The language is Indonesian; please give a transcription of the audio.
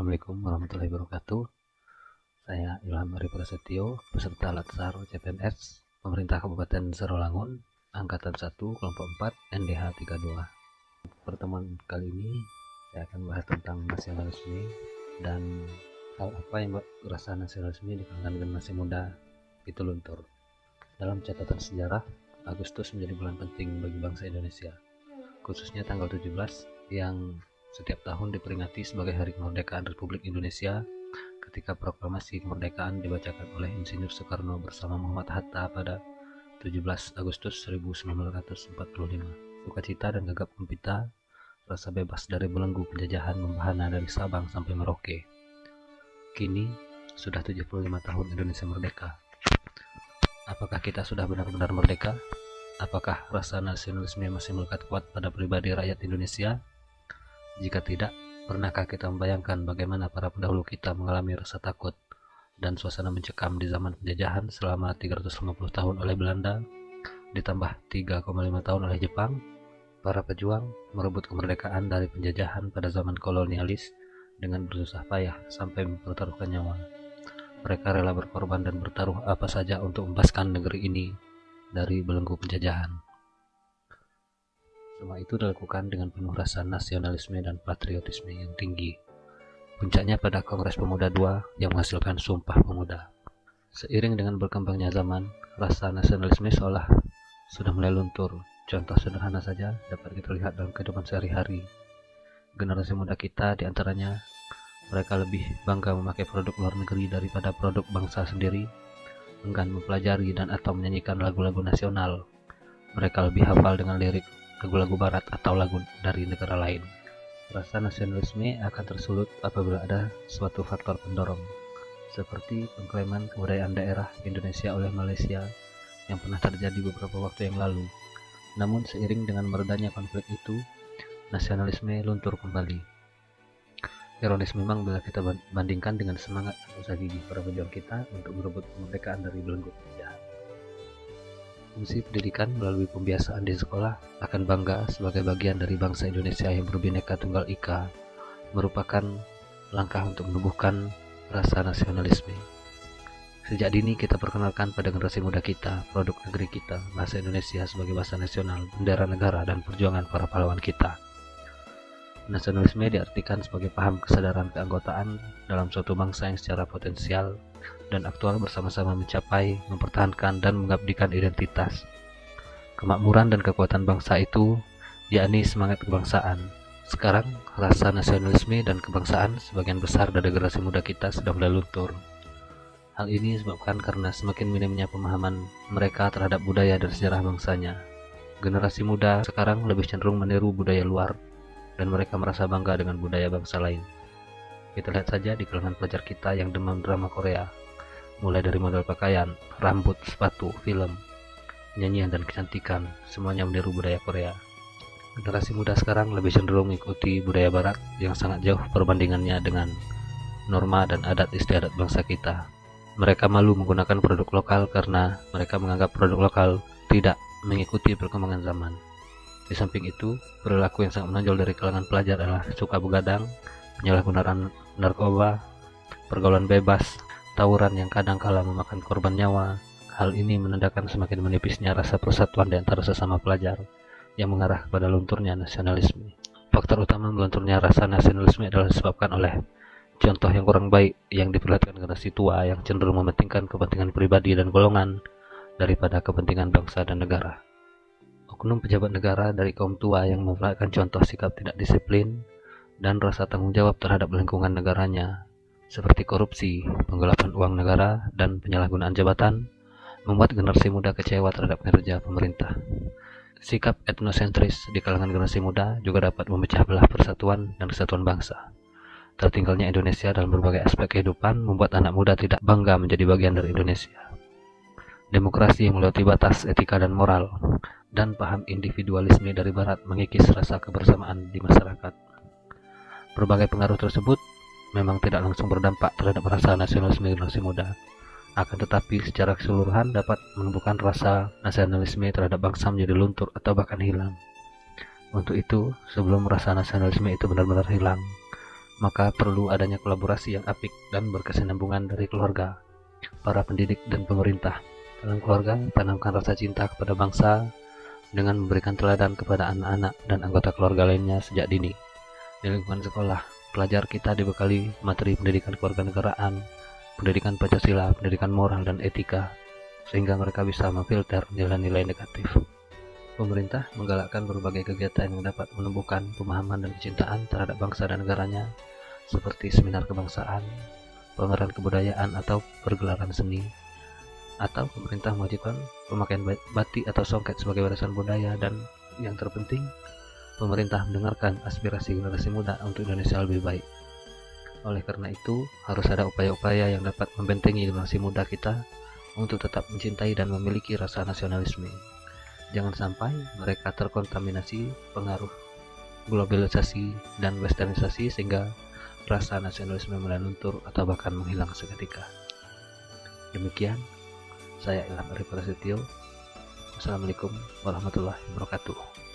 Assalamualaikum warahmatullahi wabarakatuh. Saya Ilham Ari Prasetyo, peserta Latsar CPNS Pemerintah Kabupaten Sarawangun, Angkatan 1, Kelompok 4, NDH 32. Pertemuan kali ini saya akan bahas tentang nasionalisme dan hal apa yang membuat rasa nasionalisme di kalangan generasi muda itu luntur. Dalam catatan sejarah, Agustus menjadi bulan penting bagi bangsa Indonesia, khususnya tanggal 17 yang setiap tahun diperingati sebagai Hari Kemerdekaan Republik Indonesia ketika proklamasi kemerdekaan dibacakan oleh Insinyur Soekarno bersama Muhammad Hatta pada 17 Agustus 1945. Sukacita dan gagap gempita, rasa bebas dari belenggu penjajahan membahana dari Sabang sampai Merauke. Kini sudah 75 tahun Indonesia merdeka. Apakah kita sudah benar-benar merdeka? Apakah rasa nasionalisme masih melekat kuat pada pribadi rakyat Indonesia? Jika tidak, pernahkah kita membayangkan bagaimana para pendahulu kita mengalami rasa takut dan suasana mencekam di zaman penjajahan selama 350 tahun oleh Belanda, ditambah 3,5 tahun oleh Jepang? Para pejuang merebut kemerdekaan dari penjajahan pada zaman kolonialis dengan bersusah payah sampai mempertaruhkan nyawa. Mereka rela berkorban dan bertaruh apa saja untuk membebaskan negeri ini dari belenggu penjajahan. Semua itu dilakukan dengan penuh rasa nasionalisme dan patriotisme yang tinggi. Puncaknya pada Kongres Pemuda II yang menghasilkan Sumpah Pemuda. Seiring dengan berkembangnya zaman, rasa nasionalisme seolah sudah mulai luntur. Contoh sederhana saja dapat kita lihat dalam kehidupan sehari-hari. Generasi muda kita diantaranya, mereka lebih bangga memakai produk luar negeri daripada produk bangsa sendiri, enggan mempelajari dan atau menyanyikan lagu-lagu nasional. Mereka lebih hafal dengan lirik lagu-lagu barat atau lagu dari negara lain. Rasa nasionalisme akan tersulut apabila ada suatu faktor pendorong, seperti pengklaiman kebudayaan daerah Indonesia oleh Malaysia yang pernah terjadi beberapa waktu yang lalu. Namun seiring dengan meredanya konflik itu, nasionalisme luntur kembali. Ironis memang bila kita bandingkan dengan semangat dan usaha gigih para pejuang kita untuk merebut kemerdekaan dari belenggu penjajahan. Fungsi pendidikan melalui pembiasaan di sekolah akan bangga sebagai bagian dari bangsa Indonesia yang berbineka tunggal ika, merupakan langkah untuk menumbuhkan rasa nasionalisme. Sejak dini kita perkenalkan pada generasi muda kita produk negeri kita, bahasa Indonesia sebagai bahasa nasional, bendera negara dan perjuangan para pahlawan kita. Nasionalisme diartikan sebagai paham kesadaran keanggotaan dalam suatu bangsa yang secara potensial dan aktual bersama-sama mencapai, mempertahankan, dan mengabdikan identitas, kemakmuran dan kekuatan bangsa itu, yakni semangat kebangsaan. Sekarang, rasa nasionalisme dan kebangsaan sebagian besar dari generasi muda kita sudah mulai luntur. Hal ini disebabkan karena semakin minimnya pemahaman mereka terhadap budaya dan sejarah bangsanya. Generasi muda sekarang lebih cenderung meniru budaya luar, dan mereka merasa bangga dengan budaya bangsa lain. Kita lihat saja di kalangan pelajar kita yang demam drama Korea, mulai dari model pakaian, rambut, sepatu, film, nyanyian dan kecantikan, semuanya meniru budaya Korea. Generasi muda sekarang lebih cenderung mengikuti budaya barat yang sangat jauh perbandingannya dengan norma dan adat istiadat bangsa kita. Mereka malu menggunakan produk lokal karena mereka menganggap produk lokal tidak mengikuti perkembangan zaman. Di samping itu, perilaku yang sangat menonjol dari kalangan pelajar adalah suka begadang, penyalahgunaan narkoba, pergaulan bebas, tawuran yang kadang kala memakan korban nyawa. Hal ini menandakan semakin menipisnya rasa persatuan di antara sesama pelajar yang mengarah kepada lunturnya nasionalisme. Faktor utama melunturnya rasa nasionalisme adalah disebabkan oleh contoh yang kurang baik yang diperlihatkan generasi tua yang cenderung mementingkan kepentingan pribadi dan golongan daripada kepentingan bangsa dan negara. Oknum pejabat negara dari kaum tua yang memperlihatkan contoh sikap tidak disiplin dan rasa tanggung jawab terhadap lingkungan negaranya, seperti korupsi, penggelapan uang negara, dan penyalahgunaan jabatan, membuat generasi muda kecewa terhadap kinerja pemerintah. Sikap etnosentris di kalangan generasi muda juga dapat memecah belah persatuan dan kesatuan bangsa. Tertinggalnya Indonesia dalam berbagai aspek kehidupan membuat anak muda tidak bangga menjadi bagian dari Indonesia. Demokrasi yang melewati batas etika dan moral, dan paham individualisme dari Barat mengikis rasa kebersamaan di masyarakat. Berbagai pengaruh tersebut memang tidak langsung berdampak terhadap rasa nasionalisme generasi muda, akan tetapi secara keseluruhan dapat menumbuhkan rasa nasionalisme terhadap bangsa menjadi luntur atau bahkan hilang. Untuk itu, sebelum rasa nasionalisme itu benar-benar hilang, maka perlu adanya kolaborasi yang apik dan berkesinambungan dari keluarga, para pendidik, dan pemerintah. Dalam keluarga, tanamkan rasa cinta kepada bangsa dengan memberikan teladan kepada anak-anak dan anggota keluarga lainnya sejak dini. Di lingkungan sekolah, pelajar kita dibekali materi pendidikan kewarganegaraan, pendidikan Pancasila, pendidikan moral dan etika, sehingga mereka bisa memfilter nilai-nilai negatif. Pemerintah menggalakkan berbagai kegiatan yang dapat menumbuhkan pemahaman dan kecintaan terhadap bangsa dan negaranya, seperti seminar kebangsaan, pameran kebudayaan atau pergelaran seni. Atau pemerintah mewajibkan pemakaian batik atau songket sebagai warisan budaya, dan yang terpenting, pemerintah mendengarkan aspirasi generasi muda untuk Indonesia lebih baik. Oleh karena itu, harus ada upaya-upaya yang dapat membentengi generasi muda kita untuk tetap mencintai dan memiliki rasa nasionalisme. Jangan sampai mereka terkontaminasi pengaruh globalisasi dan westernisasi sehingga rasa nasionalisme mulai luntur atau bahkan menghilang seketika. Demikian, saya Ilham Arif Prasetyo. Wassalamualaikum warahmatullahi wabarakatuh.